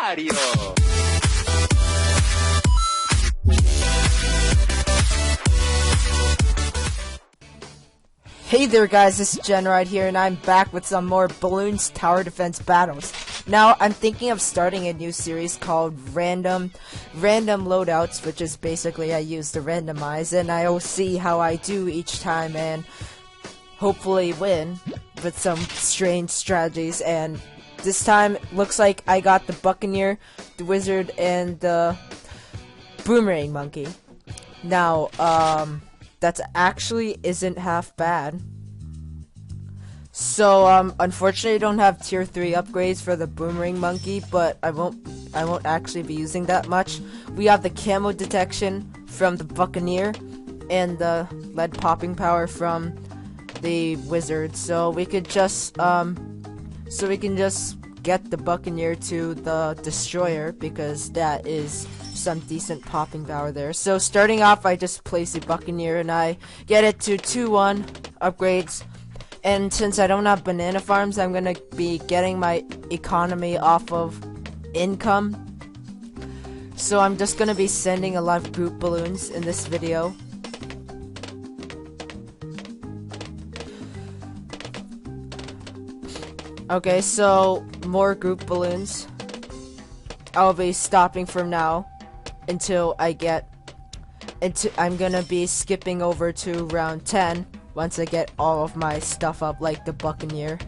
Mario! Hey there guys, this is Jen right here, and I'm back with some more Balloons Tower Defense battles. Now, I'm thinking of starting a new series called Random Loadouts, which is basically I use the randomize, and I'll see how I do each time and hopefully win with some strange strategies. And this time, looks like I got the Buccaneer, the Wizard, and the Boomerang Monkey. Now, that actually isn't half bad. So, unfortunately I don't have tier 3 upgrades for the Boomerang Monkey, but I won't actually be using that much. We have the camo detection from the Buccaneer and the lead popping power from the Wizard. So we could just get the Buccaneer to the Destroyer, because that is some decent popping power there. So starting off, I just place the Buccaneer and I get it to 2-1 upgrades. And since I don't have banana farms, I'm gonna be getting my economy off of income. So I'm just gonna be sending a lot of group balloons in this video. Okay, so more group balloons. I'll be stopping from now until I'm gonna be skipping over to round 10 once I get all of my stuff up, like the Buccaneer,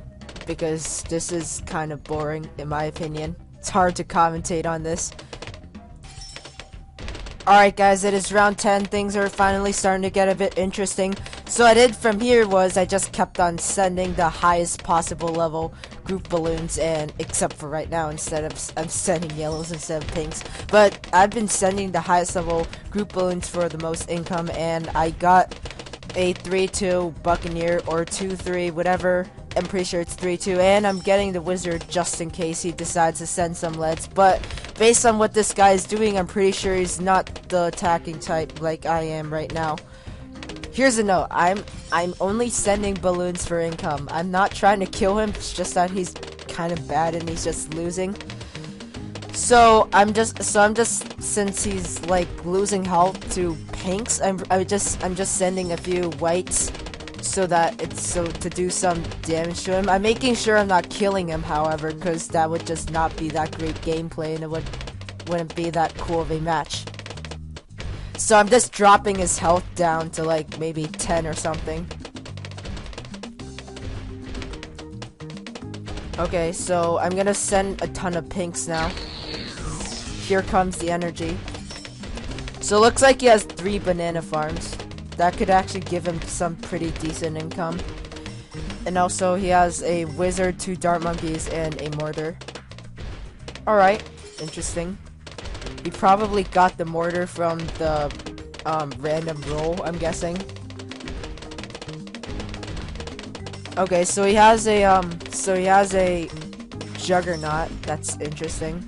because this is kind of boring in my opinion. It's hard to commentate on this. Alright guys, it is round 10. Things are finally starting to get a bit interesting. So what I did from here was I just kept on sending the highest possible level group balloons, and except for right now, instead of I'm sending yellows instead of pinks. But I've been sending the highest level group balloons for the most income, and I got a 3-2 Buccaneer or 2-3, whatever. I'm pretty sure it's 3-2, and I'm getting the Wizard just in case he decides to send some leads. But based on what this guy is doing, I'm pretty sure he's not the attacking type like I am right now. Here's a note: I'm only sending balloons for income. I'm not trying to kill him. It's just that he's kind of bad and he's just losing. So I'm just since he's like losing health to pinks, I'm just sending a few whites so to do some damage to him. I'm making sure I'm not killing him, however, because that would just not be that great gameplay and it wouldn't be that cool of a match. So I'm just dropping his health down to like maybe 10 or something. Okay, so I'm gonna send a ton of pinks now. Here comes the energy. So it looks like he has 3 banana farms. That could actually give him some pretty decent income. And also he has a Wizard, 2 Dart Monkeys, and a Mortar. Alright, interesting. He probably got the Mortar from the random roll, I'm guessing. Okay, so he has a Juggernaut. That's interesting.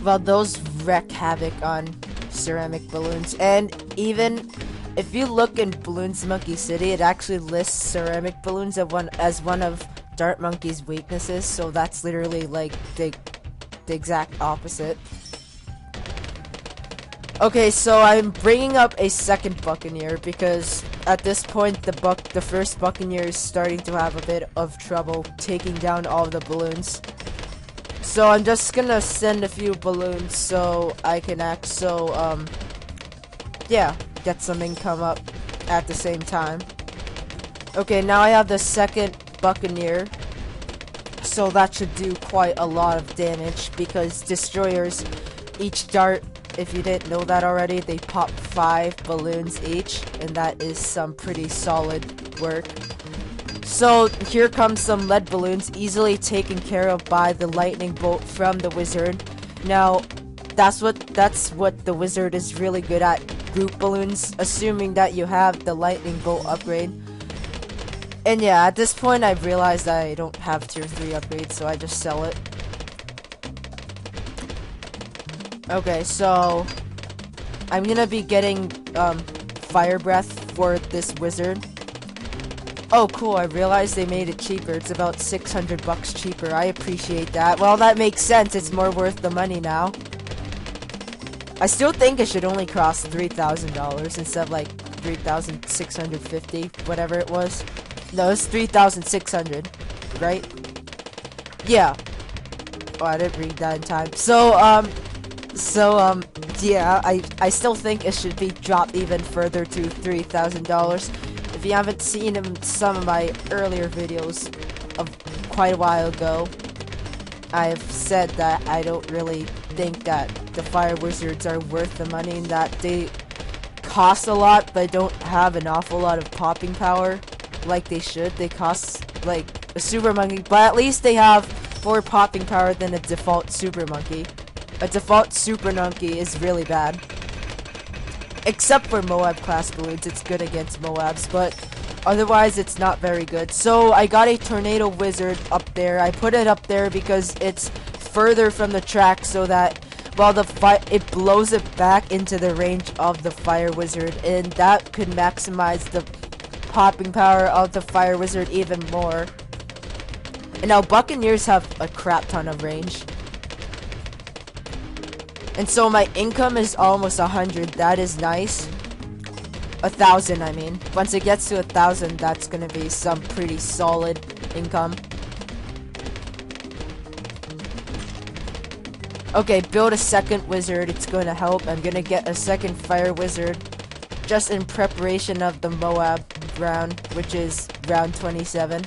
Well, those wreak havoc on ceramic balloons, and even if you look in Balloons Monkey City, it actually lists ceramic balloons as one of Dart Monkey's weaknesses. So that's literally like the exact opposite. Okay, so I'm bringing up a second Buccaneer because at this point the first Buccaneer is starting to have a bit of trouble taking down all of the balloons. So I'm just gonna send a few balloons so I can get some income up at the same time. Okay, now I have the second Buccaneer, so that should do quite a lot of damage because Destroyers, each dart, if you didn't know that already, they pop 5 balloons each, and that is some pretty solid work. So here comes some lead balloons, easily taken care of by the lightning bolt from the Wizard. Now, that's what the Wizard is really good at, group balloons, assuming that you have the lightning bolt upgrade. And yeah, at this point I've realized I don't have tier 3 upgrades, so I just sell it. Okay, so I'm gonna be getting Fire Breath for this Wizard. Oh, cool, I realized they made it cheaper. It's about 600 bucks cheaper. I appreciate that. Well, that makes sense. It's more worth the money now. I still think it should only cost $3,000 instead of like 3,650, whatever it was. No, it's 3,600, right? Yeah. Oh, I didn't read that in time. So, yeah, I still think it should be dropped even further to $3,000. If you haven't seen some of my earlier videos of quite a while ago, I've said that I don't really think that the fire wizards are worth the money, and that they cost a lot but don't have an awful lot of popping power like they should. They cost like a super monkey, but at least they have more popping power than a default super monkey. A default super monkey is really bad. Except for Moab class balloons, it's good against Moabs, but otherwise it's not very good. So I got a tornado wizard up there. I put it up there because it's further from the track, so that while it blows it back into the range of the fire wizard, and that could maximize the popping power of the fire wizard even more. And now Buccaneers have a crap ton of range. And so my income is almost 100. That is nice. 1,000, I mean. Once it gets to 1,000, that's gonna be some pretty solid income. Okay, build a second wizard. It's gonna help. I'm gonna get a second fire wizard just in preparation of the Moab round, which is round 27.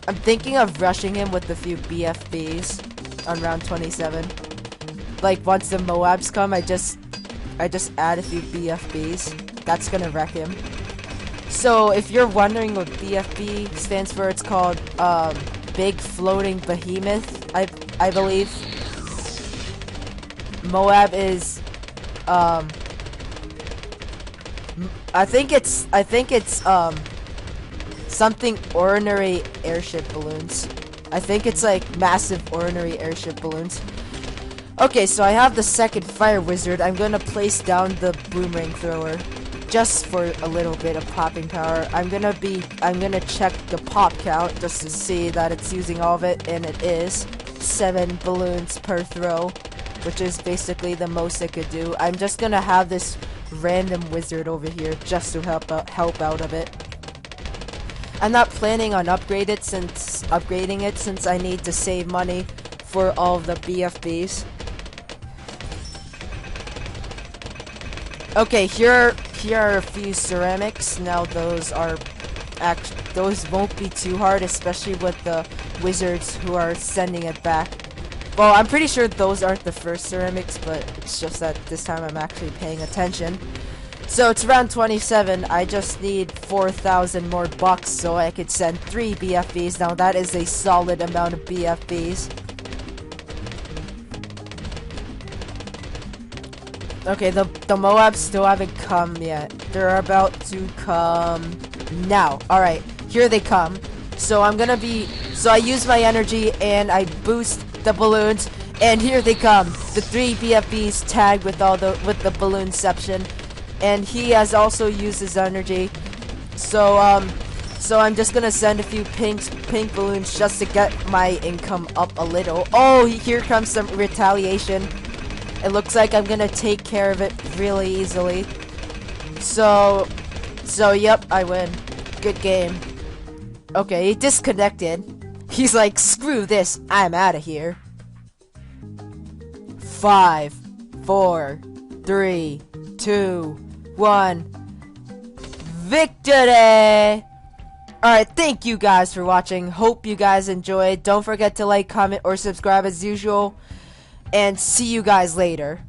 I'm thinking of rushing him with a few BFBs on round 27. Like, once the Moabs come, I just add a few BFBs. That's gonna wreck him. So, if you're wondering what BFB stands for, it's called, Big Floating Behemoth, I believe. Moab is, I think it's, something ordinary airship balloons. I think it's, like, massive ordinary airship balloons. Okay, so I have the second fire wizard. I'm gonna place down the boomerang thrower just for a little bit of popping power. I'm gonna check the pop count just to see that it's using all of it, and it is 7 balloons per throw, which is basically the most it could do. I'm just gonna have this random wizard over here just to help out a bit. I'm not planning on upgrading it since I need to save money for all of the BFBs. Okay, here are a few ceramics. Now those won't be too hard, especially with the wizards who are sending it back. Well, I'm pretty sure those aren't the first ceramics, but it's just that this time I'm actually paying attention. So it's round 27. I just need 4,000 more bucks so I could send 3 BFBs. Now that is a solid amount of BFBs. Okay, the Moabs still haven't come yet. They're about to come now. Alright, here they come. So I use my energy and I boost the balloons, and here they come. The 3 BFBs tagged with the balloonception, and he has also used his energy. So I'm just gonna send a few pink balloons just to get my income up a little. Oh, here comes some retaliation. It looks like I'm gonna take care of it really easily. So yep, I win. Good game. Okay, he disconnected. He's like, screw this, I'm out of here. 5, 4, 3, 2, 1. Victory! Alright, thank you guys for watching. Hope you guys enjoyed. Don't forget to like, comment, or subscribe as usual. And see you guys later.